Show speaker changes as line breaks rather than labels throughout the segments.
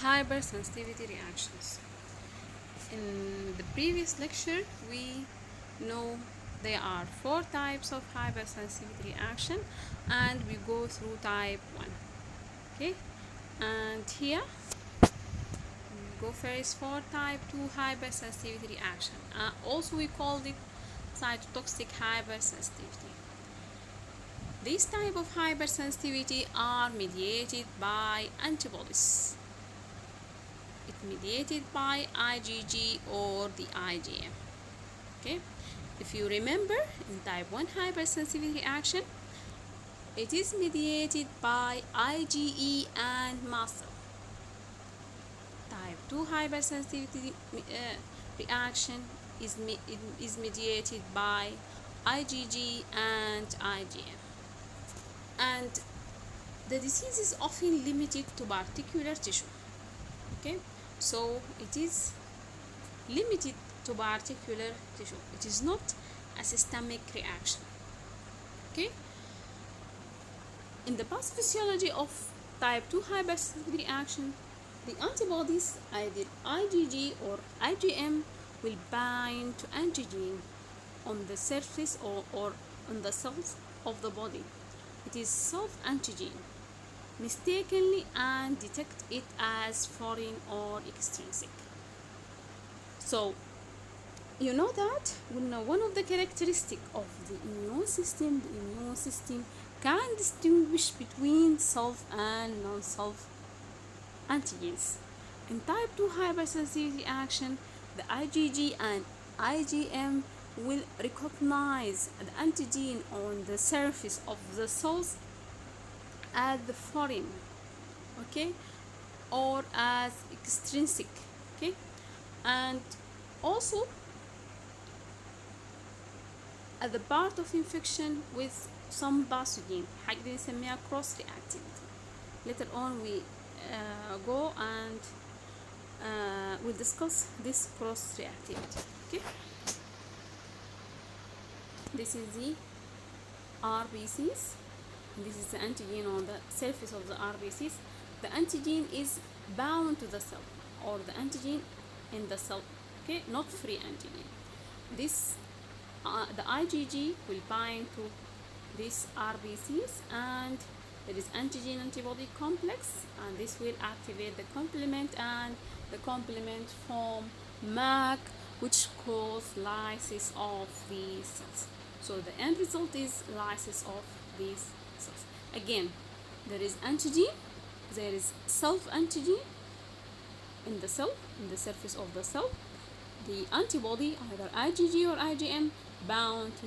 Hypersensitivity reactions. In the previous lecture, we know there are 4 types of hypersensitivity reaction, and we go through type 1. Okay, and here we go first for type 2 hypersensitivity reaction. Also, we called it cytotoxic hypersensitivity. This type of hypersensitivity are mediated by antibodies. It mediated by IgG or the IgM. Okay, if you remember, in type 1 hypersensitivity reaction, it is mediated by IgE and mast cell. Type 2 hypersensitivity reaction is mediated by IgG and IgM. And the disease is often limited to particular tissue. Okay, so it is limited to particular tissue. It is not a systemic reaction. Okay, in the pathophysiology of type 2 hypersensitivity reaction, the antibodies, either IgG or IgM, will bind to antigen on the surface or on the cells of the body. It is self-antigen mistakenly and detect it as foreign or extrinsic. So you know that one of the characteristics of the immune system can distinguish between self and non-self antigens. In type 2 hypersensitivity reaction, the IgG and IgM will recognize the antigen on the surface of the cells as the foreign, okay, or as extrinsic, okay, and also as the part of infection with some pathogen. حاجة دي نسميها cross reactivity. Later on we go and we'll discuss this cross reactivity. Okay, this is the RBCs. This is the antigen on the surface of the RBCs. The antigen is bound to the cell, or the antigen in the cell, okay, not free antigen. This the IgG will bind to these RBCs, and there is antigen antibody complex, and this will activate the complement, and the complement form MAC, which cause lysis of these cells. So the end result is lysis of these cells. Again, there is antigen, there is self-antigen in the cell, in the surface of the cell. The antibody, either IgG or IgM, bound to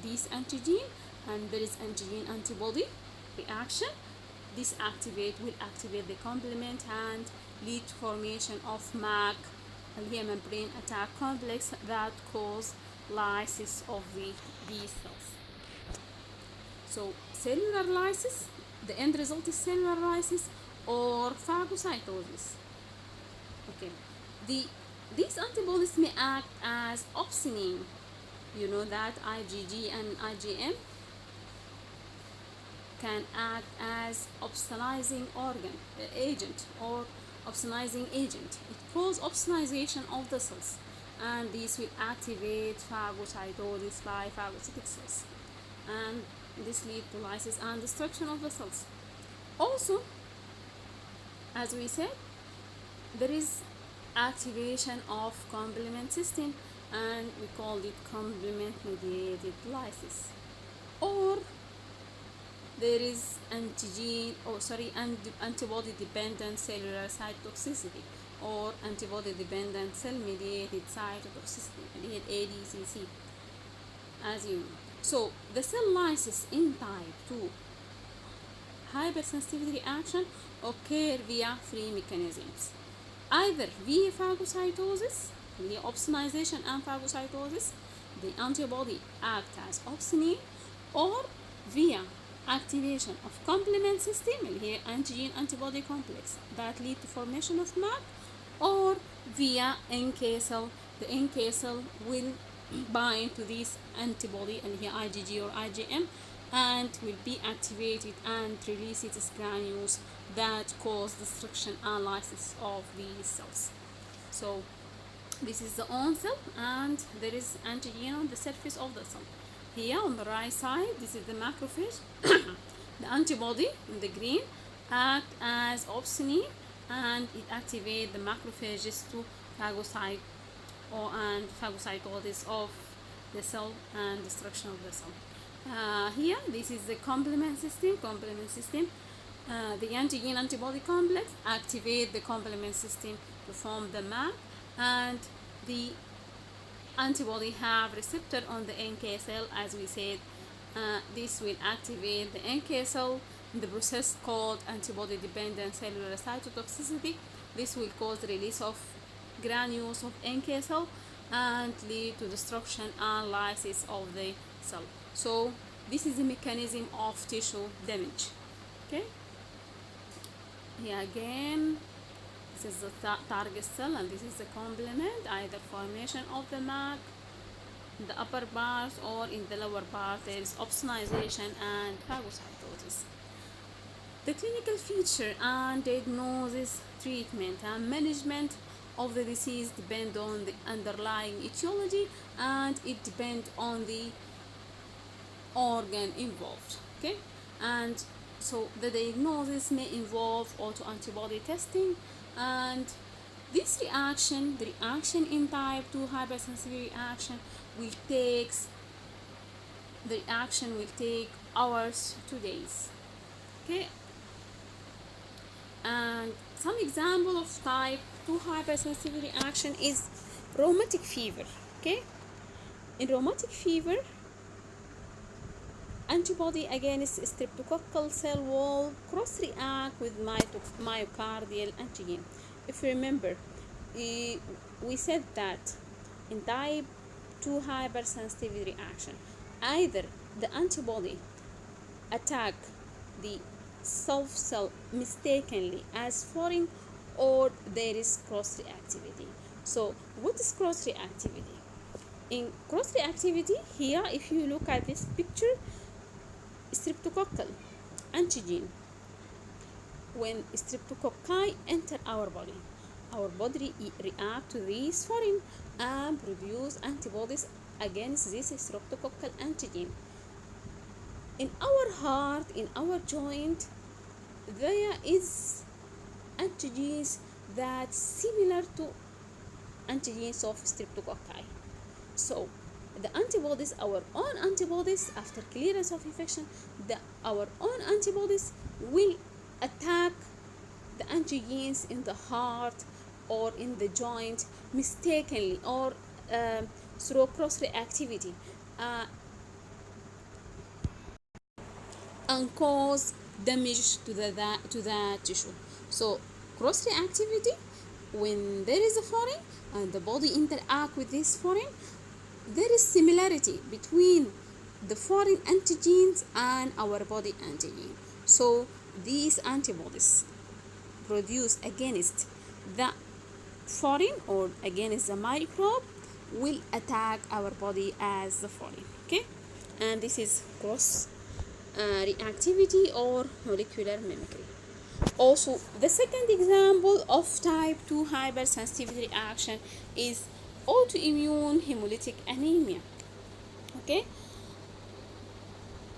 this antigen, and there is antigen antibody reaction. This will activate the complement and lead to formation of MAC, membrane attack complex, that cause lysis of these cells. So cellular lysis, the end result is cellular lysis or phagocytosis. Okay, these antibodies may act as opsonine. You know that IgG and IgM can act as opsonizing agent or opsonizing agent. It causes opsonization of the cells, and this will activate phagocytosis by phagocytic cells, and this leads to lysis and destruction of the cells. Also, as we said, there is activation of complement system, and we call it complement mediated lysis. Or there is antibody dependent cellular cytotoxicity, or antibody dependent cell mediated cytotoxicity, ADCC, as you know. So the cell lysis in type 2 hypersensitivity reaction occur via 3 mechanisms: either via phagocytosis, via opsonization and phagocytosis, the antibody act as opsonine, or via activation of complement system, here antigen antibody complex, that lead to formation of MAC, or via NK cell. The NK cell will bind to this antibody, and here IgG or IgM, and will be activated and release its granules that cause destruction and lysis of these cells. So this is the own cell, and there is antigen on the surface of the cell. Here on the right side, this is the macrophage. The antibody in the green act as opsonine, and it activates the macrophages to phagocyte and phagocytosis of the cell and destruction of the cell. Here, this is the complement system. The antigen antibody complex activate the complement system to form the MAC, and the antibody have receptor on the NK cell. As we said, this will activate the NK cell in the process called antibody dependent cellular cytotoxicity. This will cause release of granules of NK cell and lead to destruction and lysis of the cell. So this is the mechanism of tissue damage. Okay, here again, this is the target cell, and this is the complement, either formation of the MAC in the upper part or in the lower part. There is opsonization and phagocytosis. The clinical feature and diagnosis, treatment, and management of the disease depend on the underlying etiology, and it depends on the organ involved. Okay, and so the diagnosis may involve autoantibody testing, and this reaction, the reaction in type 2 hypersensitivity reaction, will take hours to days. Okay, and some example of type 2 hypersensitivity reaction is rheumatic fever. Okay, in rheumatic fever, antibody against streptococcal cell wall cross-react with myocardial antigen. If you remember, we said that in type 2 hypersensitivity reaction, either the antibody attack the self cell mistakenly as foreign, or there is cross-reactivity. So what is cross-reactivity? In cross-reactivity, here if you look at this picture, streptococcal antigen, when streptococci enter our body react to these foreign and produce antibodies against this streptococcal antigen. In our heart, in our joint, there is antigens that similar to antigens of streptococci. So the antibodies, our own antibodies, after clearance of infection, our own antibodies will attack the antigens in the heart or in the joint mistakenly, or through cross-reactivity, and cause damage to the tissue. So cross-reactivity, when there is a foreign and the body interact with this foreign, there is similarity between the foreign antigens and our body antigen. So these antibodies produced against the foreign or against the microbe will attack our body as the foreign. Okay, and this is cross reactivity or molecular mimicry. Also, the second example of type 2 hypersensitivity reaction is autoimmune hemolytic anemia. Okay,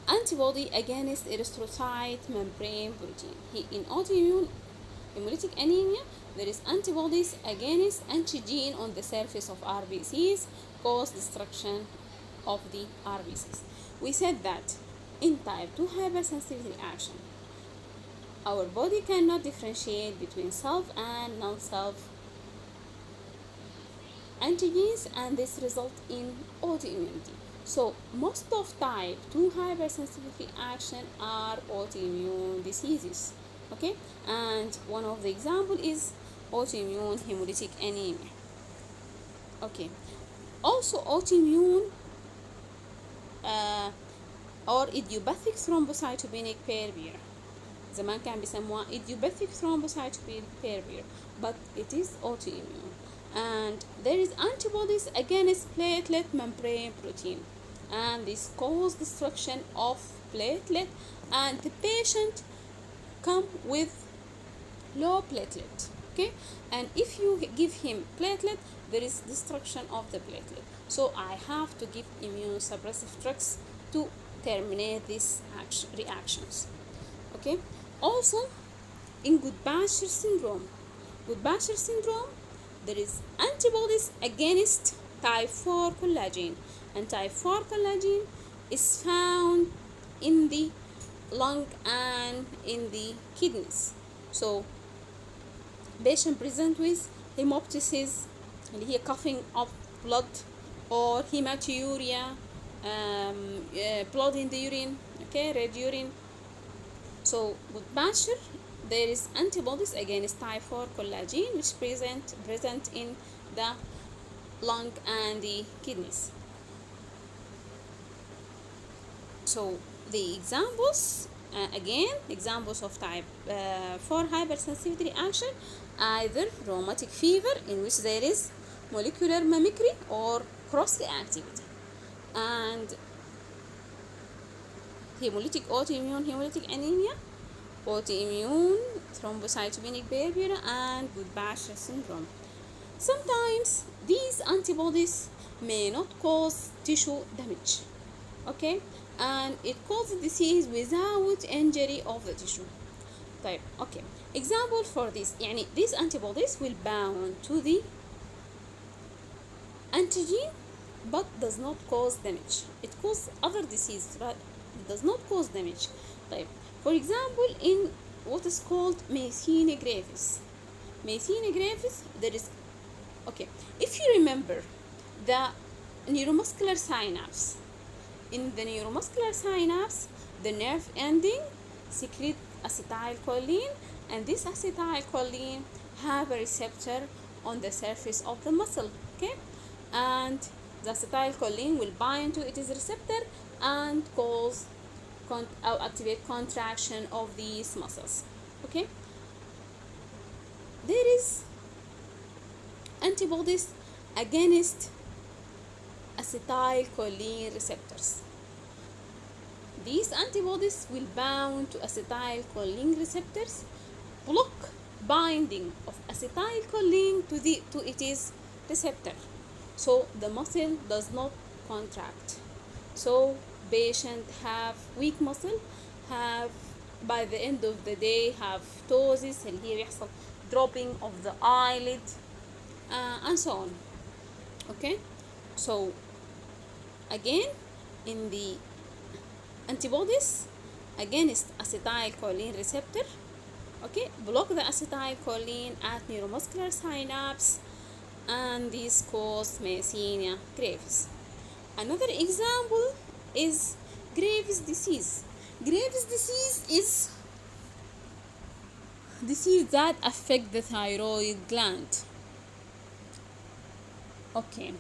antibody against erythrocyte membrane protein. In autoimmune hemolytic anemia, there is antibodies against antigen on the surface of RBCs, cause destruction of the RBCs. We said that in type 2 hypersensitivity reaction, our body cannot differentiate between self and non-self antigens, and this results in autoimmunity. So most of type 2 hypersensitivity reaction are autoimmune diseases. Okay, and one of the example is autoimmune hemolytic anemia. Okay, also autoimmune or idiopathic thrombocytopenic purpura. زمان كان بيسموها idiopathic thrombocytopenic purpura, but it is autoimmune, and there is antibodies against platelet membrane protein, and this cause destruction of platelet, and the patient come with low platelet. Okay, and if you give him platelet, there is destruction of the platelet, so I have to give immunosuppressive drugs to terminate these reactions. Okay, also in Goodbasher syndrome, there is antibodies against type 4 collagen, and type 4 collagen is found in the lung and in the kidneys. So patient present with hemoptysis اللي هي coughing up blood or hematuria, blood in the urine, okay, red urine. So with Basher, there is antibodies against type 4 collagen which present in the lung and the kidneys. So the examples, examples of type 4 hypersensitivity reaction, either rheumatic fever in which there is molecular mimicry or cross reactivity, and autoimmune hemolytic anemia, autoimmune thrombocytopenic purpura, and Goodbasher syndrome. Sometimes these antibodies may not cause tissue damage, okay, and it causes disease without injury of the tissue. طيب, okay, example for this, يعني these antibodies will bound to the antigen but does not cause damage. It causes other disease, but it does not cause damage. طيب, for example, in what is called myasthenia gravis. Myasthenia gravis, there is, okay, if you remember the neuromuscular synapse, in the neuromuscular synapse, the nerve ending secrete acetylcholine, and this acetylcholine have a receptor on the surface of the muscle, okay, and the acetylcholine will bind to its receptor and cause activate contraction of these muscles. Okay, there is antibodies against acetylcholine receptors. These antibodies will bound to acetylcholine receptors, block binding of acetylcholine to its receptor, so the muscle does not contract. So patient have weak muscle, have by the end of the day have ptosis اللي هي بيحصل dropping of the eyelid, and so on. Okay, so again, in the antibodies against acetylcholine receptor, okay, block the acetylcholine at neuromuscular synapse, and this cause myasthenia gravis. Another example is Graves' disease. Graves' disease is disease that affect the thyroid gland. Okay,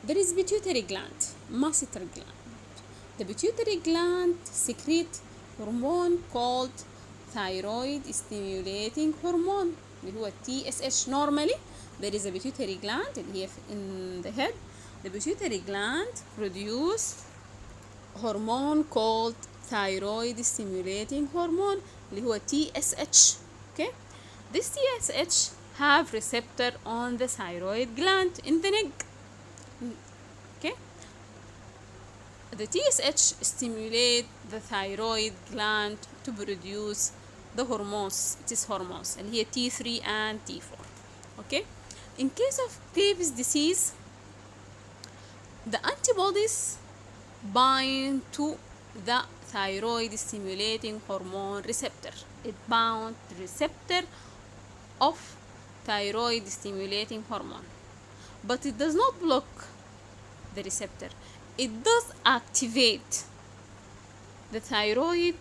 there is pituitary gland, masseter gland. The pituitary gland secrete hormone called thyroid stimulating hormone اللي هو TSH. Normally there is a pituitary gland اللي هي in the head. The pituitary gland produce hormone called thyroid stimulating hormone اللي هو TSH. Okay, this TSH have receptor on the thyroid gland in the neck. Okay, the TSH stimulate the thyroid gland to produce the hormones. It is hormones and here T3 and T4. Okay, in case of Graves' disease, the antibodies bind to the thyroid stimulating hormone receptor. It bound the receptor of thyroid stimulating hormone, but it does not block the receptor. It does activate the thyroid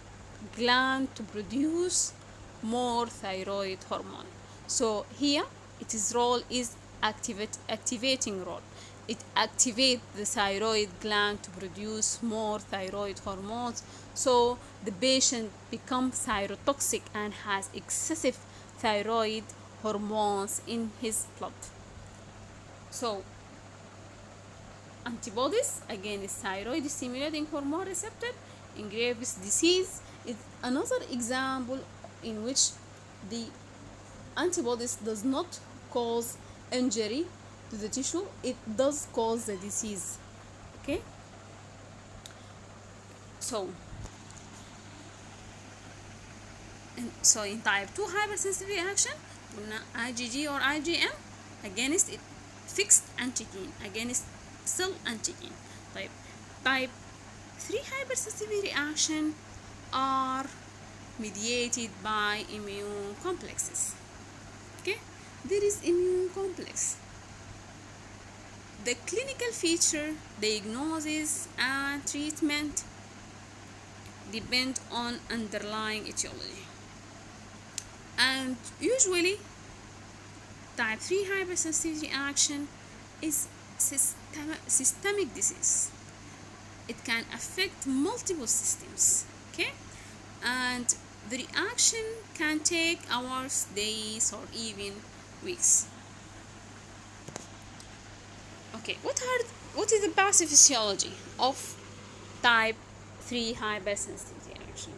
gland to produce more thyroid hormone. So here its role is activating role. It activates the thyroid gland to produce more thyroid hormones, so the patient becomes thyrotoxic and has excessive thyroid hormones in his blood. So antibodies against thyroid stimulating hormone receptor in Graves' disease is another example in which the antibodies does not cause injury to the tissue, it does cause the disease. Okay, so in type 2 hypersensitivity reaction, IgG or IgM against it fixed antigen against cell antigen. Type 3 hypersensitivity reaction are mediated by immune complexes. Okay, there is immune complex. The clinical feature, diagnosis, and treatment depend on underlying etiology. And usually, type 3 hypersensitivity reaction is systemic disease. It can affect multiple systems. Okay, and the reaction can take hours, days, or even weeks. Okay, what is the pathophysiology of type 3 hypersensitivity reaction?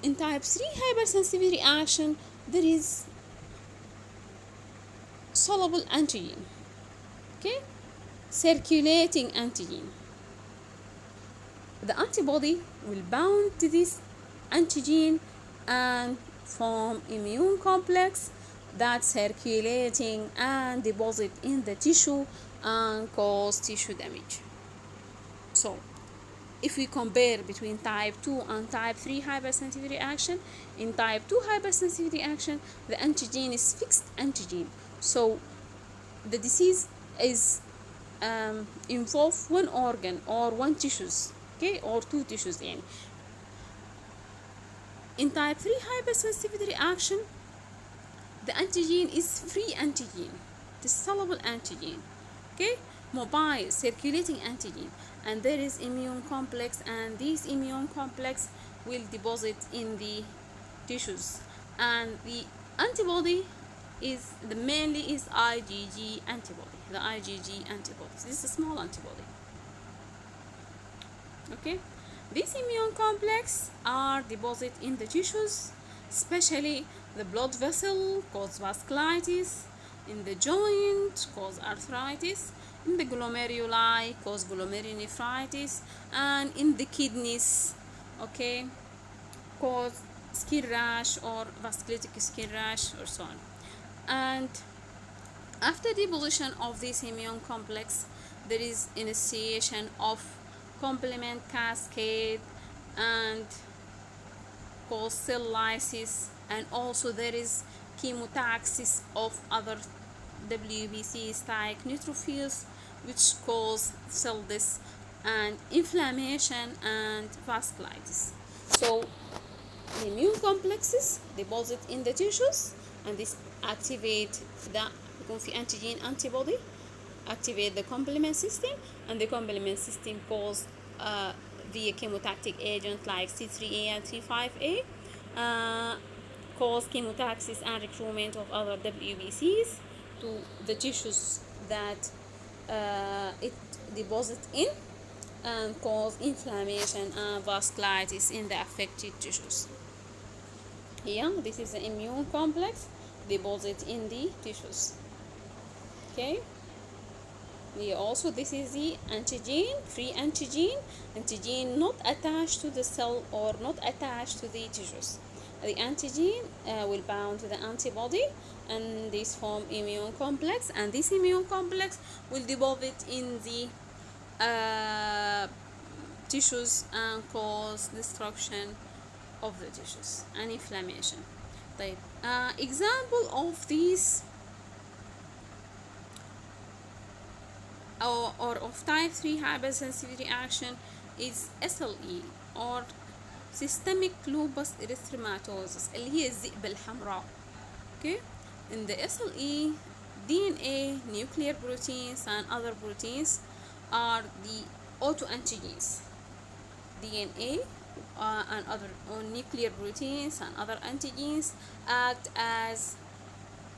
In type 3 hypersensitivity reaction, there is soluble antigen, okay, circulating antigen. The antibody will bound to this antigen and form immune complex that circulating and deposit in the tissue and cause tissue damage. So if we compare between type 2 and type 3 hypersensitivity reaction, in type 2 hypersensitivity reaction, the antigen is fixed antigen. So the disease is involve one organ or one tissues, okay, or two tissues. In type 3 hypersensitivity reaction, the antigen is free antigen, the soluble antigen, okay, mobile circulating antigen, and there is immune complex, and this immune complex will deposit in the tissues, and the antibody is mainly is IgG antibody, the IgG antibody. This is a small antibody. Okay, these immune complex are deposited in the tissues, especially the blood vessel cause vasculitis, in the joint cause arthritis, in the glomeruli cause glomerulonephritis, and in the kidneys, okay, cause skin rash or vasculitic skin rash or so on. And after deposition of this immune complex, there is initiation of complement cascade and cause cell lysis, and also there is chemotaxis of other WBCs like neutrophils, which cause cell death and inflammation and vasculitis. So the immune complexes deposit in the tissues, and this activate the antigen antibody, activate the complement system, and the complement system cause via chemotactic agent like C3A and C5A, cause chemotaxis and recruitment of other WBCs to the tissues that it deposits in, and cause inflammation and vasculitis in the affected tissues. Here, this is the immune complex deposit in the tissues. Okay. Here also, this is the antigen, free antigen not attached to the cell or not attached to the tissues. The antigen will bound to the antibody, and this form immune complex, and this immune complex will deposit in the tissues and cause destruction of the tissues and inflammation. Example of these or of type 3 hypersensitivity reaction is SLE or systemic lupus erythematosus, اللي هي الذئبة الحمراء. Okay, in the SLE, DNA, nuclear proteins, and other proteins are the autoantigens. DNA and other nuclear proteins and other antigens act as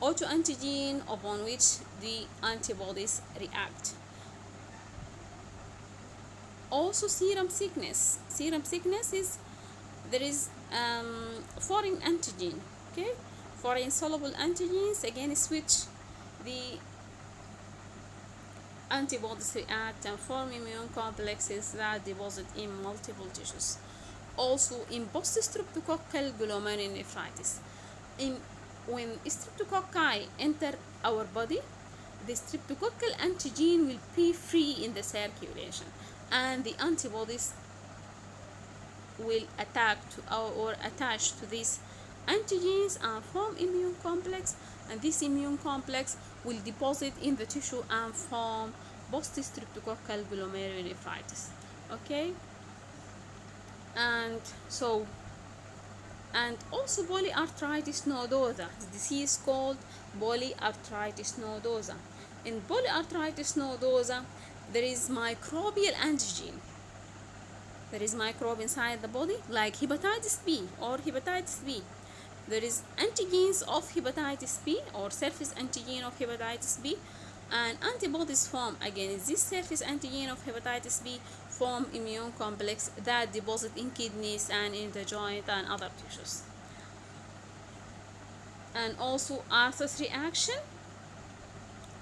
autoantigen upon which the antibodies react. Also, serum sickness. Serum sickness is there is foreign antigen. Okay, For insoluble antigens, again switch, the antibodies react and form immune complexes that deposit in multiple tissues. Also, in post-streptococcal glomerulonephritis, in when streptococci enter our body, the streptococcal antigen will be free in the circulation, and the antibodies will attack to or attach to these antigens and form immune complex, and this immune complex will deposit in the tissue and form post-streptococcal glomerulonephritis. Okay, and so, and also polyarthritis nodosa, the disease called polyarthritis nodosa. In polyarthritis nodosa, there is microbial antigen. There is microbe inside the body, like hepatitis B or hepatitis B. There is antigens of hepatitis B or surface antigen of hepatitis B, and antibodies form against this surface antigen of hepatitis B, form immune complex that deposit in kidneys and in the joint and other tissues. And also Arthur's reaction,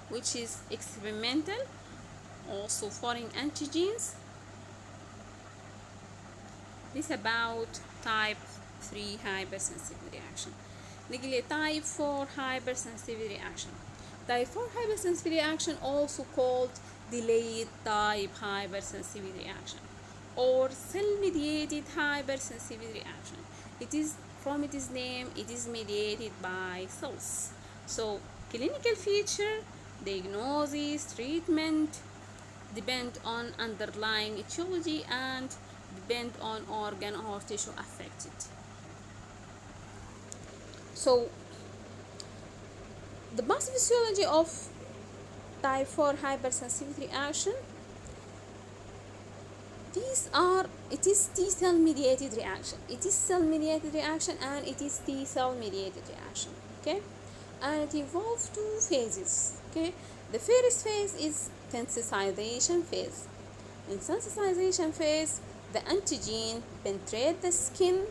which is experimental, also foreign antigens. This about type 3 hypersensitivity reaction. نيجي type 4 hypersensitivity reaction. Type 4 hypersensitivity reaction, also called delayed type hypersensitivity reaction or cell-mediated hypersensitivity reaction. It is, from its name, it is mediated by cells. So clinical feature, diagnosis, treatment depend on underlying etiology and depend on organ or tissue affected. So the pathophysiology of type 4 hypersensitivity reaction, it is T cell mediated reaction. It is cell mediated reaction and it is T cell mediated reaction. Okay, and it involves two phases. Okay, the first phase is sensitization phase. In sensitization phase, the antigen penetrate the skin,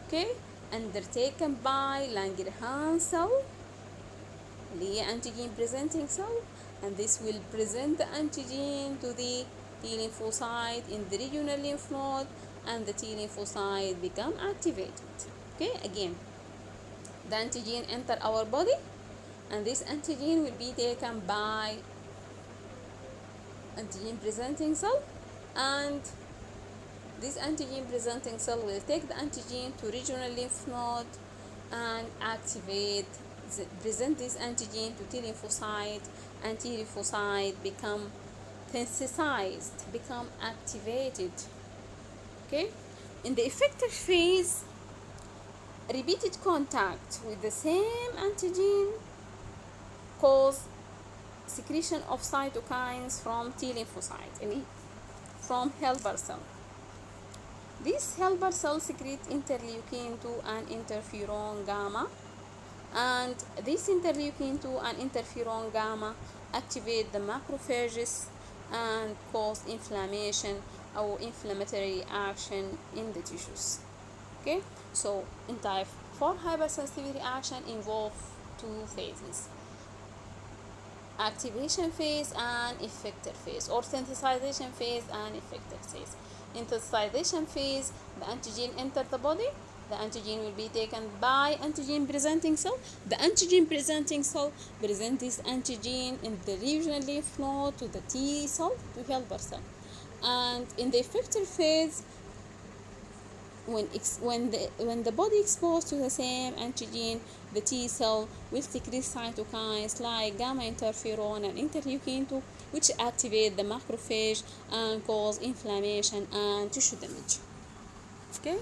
okay, undertaken by Langerhans cell, the antigen presenting cell, and this will present the antigen to the T lymphocyte in the regional lymph node, and the T lymphocyte become activated. Okay, again, the antigen enter our body, and this antigen will be taken by antigen presenting cell, and this antigen presenting cell will take the antigen to regional lymph node and activate, present this antigen to T lymphocyte, and T lymphocyte become sensitized, become activated. Okay, in the effector phase, repeated contact with the same antigen cause secretion of cytokines from T lymphocyte, from helper cell. This helper cell secrete interleukin 2 and interferon gamma, and this interleukin 2 and interferon gamma activate the macrophages and cause inflammation or inflammatory action in the tissues. Okay, so in type 4 hypersensitivity reaction involve two phases: activation phase and effector phase, or sensitization phase and effector phase. In sensitization phase, the antigen enter the body. The antigen will be taken by antigen presenting cell. The antigen presenting cell present this antigen in the regional lymph node to the T cell, to helper cell. And in the effector phase, when the body exposed to the same antigen, the T cell will secrete cytokines like gamma interferon and interleukin 2, which activate the macrophage and cause inflammation and tissue damage. Okay,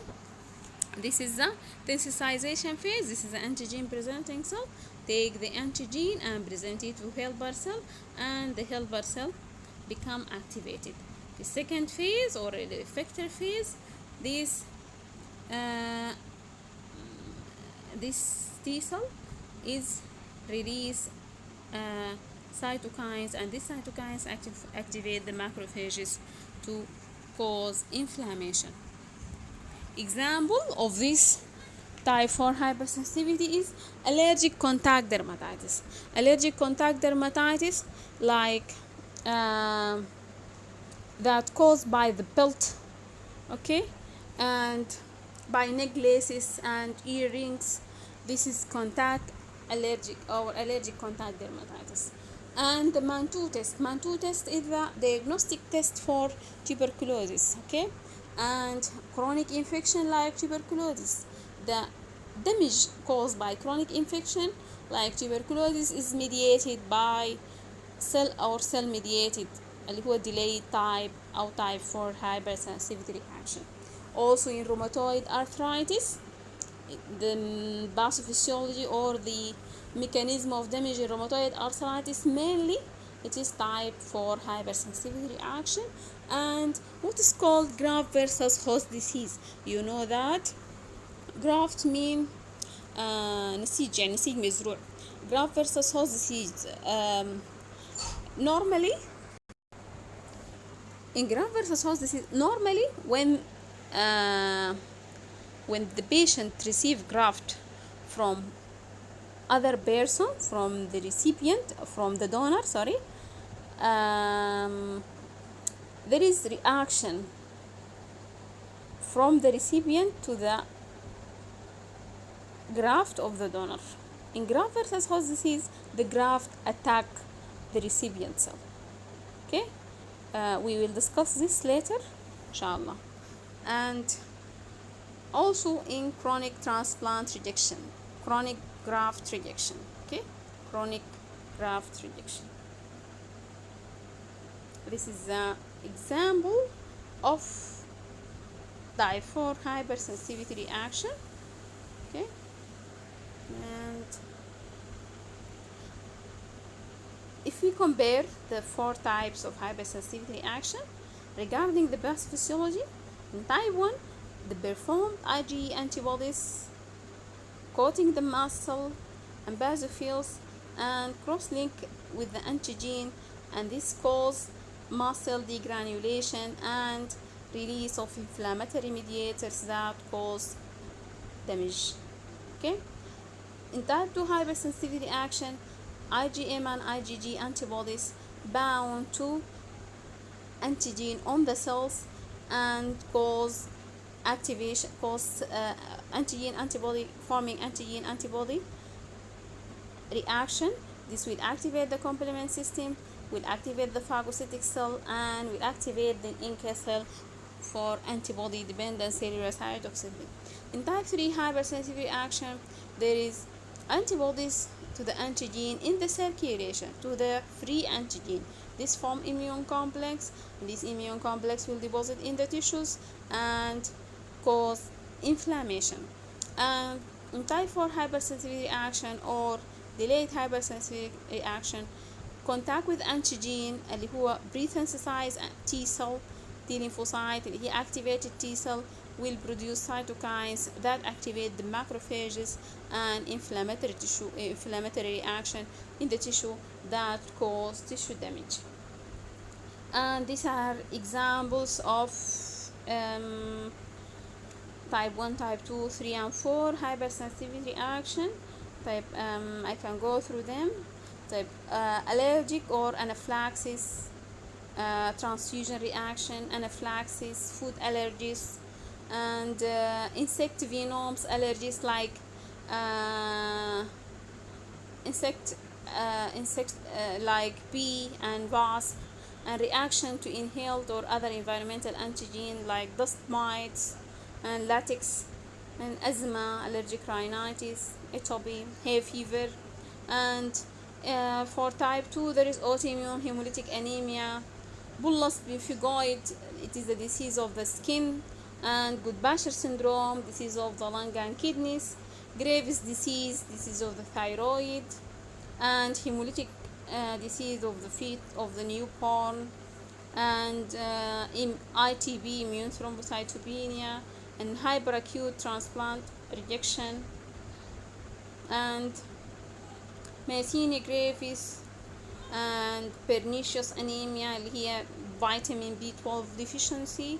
this is the sensitization phase. This is the antigen presenting cell. Take the antigen and present it to helper cell, and the helper cell become activated. The second phase, or the effector phase, this T cell is release cytokines, and these cytokines activate the macrophages to cause inflammation. Example of this type 4 hypersensitivity is allergic contact dermatitis. Allergic contact dermatitis, like that caused by the pelt, okay, and by necklaces and earrings. This is contact allergic or allergic contact dermatitis. And the Mantoux test. Mantoux test is the diagnostic test for tuberculosis, okay, and chronic infection like tuberculosis. The damage caused by chronic infection like tuberculosis is mediated by cell mediated اللي هو delayed type أو type 4 hypersensitivity reaction. Also in rheumatoid arthritis, the pathophysiology or the mechanism of damage in rheumatoid arthritis, mainly it is type 4 hypersensitivity reaction. And what is called graft versus host disease, you know that graft mean نسيج يعني نسيج مزروع. graft versus host disease, normally in graft versus host disease, normally when the patient receive graft from other person, from the recipient, from the donor, sorry, there is reaction from the recipient to the graft of the donor. In graft versus host disease, the graft attack the recipient cell, okay. We will discuss this later, inshallah. And also in chronic transplant rejection, chronic graft rejection, okay, chronic graft rejection. This is an example of type 4 hypersensitivity reaction, okay. And if we compare the 4 types of hypersensitivity reaction regarding the pathophysiology, in type 1, the performed IgE antibodies coating the muscle and basophils and cross-link with the antigen, and this causes muscle degranulation and release of inflammatory mediators that cause damage, okay. In type 2 hypersensitivity reaction, IgM and IgG antibodies bound to antigen on the cells and cause activation, antigen antibody forming antigen antibody reaction. This will activate the complement system, will activate the phagocytic cell, and will activate the NK cell for antibody dependent cellular cytotoxicity. In type 3 hypersensitivity reaction, there is antibodies to the antigen in the circulation, to the free antigen. This form immune complex, and this immune complex will deposit in the tissues and cause inflammation. And in type 4 hypersensitivity reaction or delayed hypersensitivity reaction, contact with antigen اللي هو pre-sensitized T cell, T lymphocyte اللي هي activated T cell will produce cytokines that activate the macrophages and inflammatory reaction in the tissue that cause tissue damage. And these are examples of type 1, type 2, 3 and 4 hypersensitivity reaction. Type I can go through them. Type allergic or anaphylaxis, transfusion reaction, anaphylaxis, food allergies, and insect venoms allergies like insect like bee and wasp, and reaction to inhaled or other environmental antigen like dust mites and latex, and asthma, allergic rhinitis, atopy, hay fever. And for type 2, there is autoimmune hemolytic anemia, bullous pemphigoid, it is a disease of the skin, and Goodbacher syndrome, disease of the lung and kidneys, Graves disease, disease of the thyroid, and hemolytic disease of the feet of the newborn, and ITB, immune thrombocytopenia, and hyperacute transplant rejection, and myasthenia gravis, and pernicious anemia اللي هي vitamin B12 deficiency,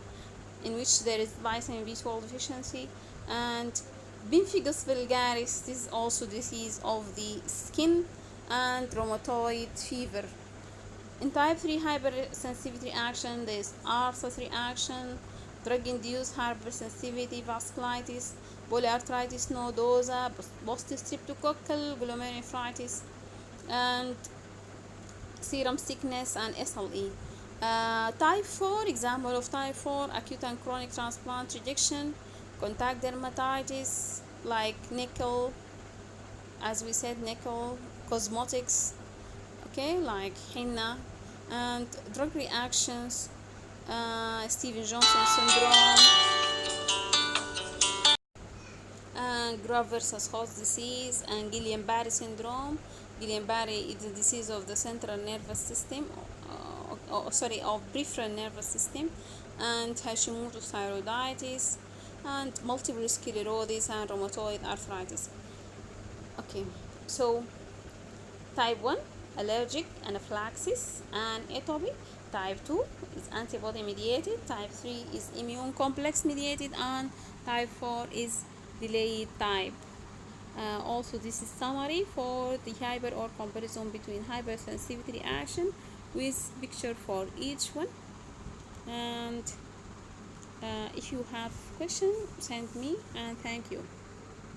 in which there is vitamin B12 deficiency, and Pemphigus vulgaris, this is also disease of the skin, and rheumatoid fever. In type 3 hypersensitivity reaction, there is arsous reaction, drug-induced hypersensitivity, vasculitis, polyarthritis nodosa, post-streptococcal glomerulonephritis, and serum sickness and SLE. Type 4, example of type 4, acute and chronic transplant rejection, contact dermatitis like nickel, as we said, nickel, cosmetics, okay, like henna, and drug reactions, Steven Johnson syndrome, and Graves versus Host disease, and Guillain-Barré syndrome. Guillain-Barré is a disease of the central nervous system, of peripheral nervous system, and Hashimoto's thyroiditis, and multiple sclerosis, and rheumatoid arthritis. Okay, so type 1, allergic anaphylaxis and atopy. Type 2 is antibody mediated. Type 3 is immune complex mediated. And type 4 is delayed type. Also, this is summary for the hyper or comparison between hypersensitivity reaction with picture for each one. And if you have question, send me, and thank you.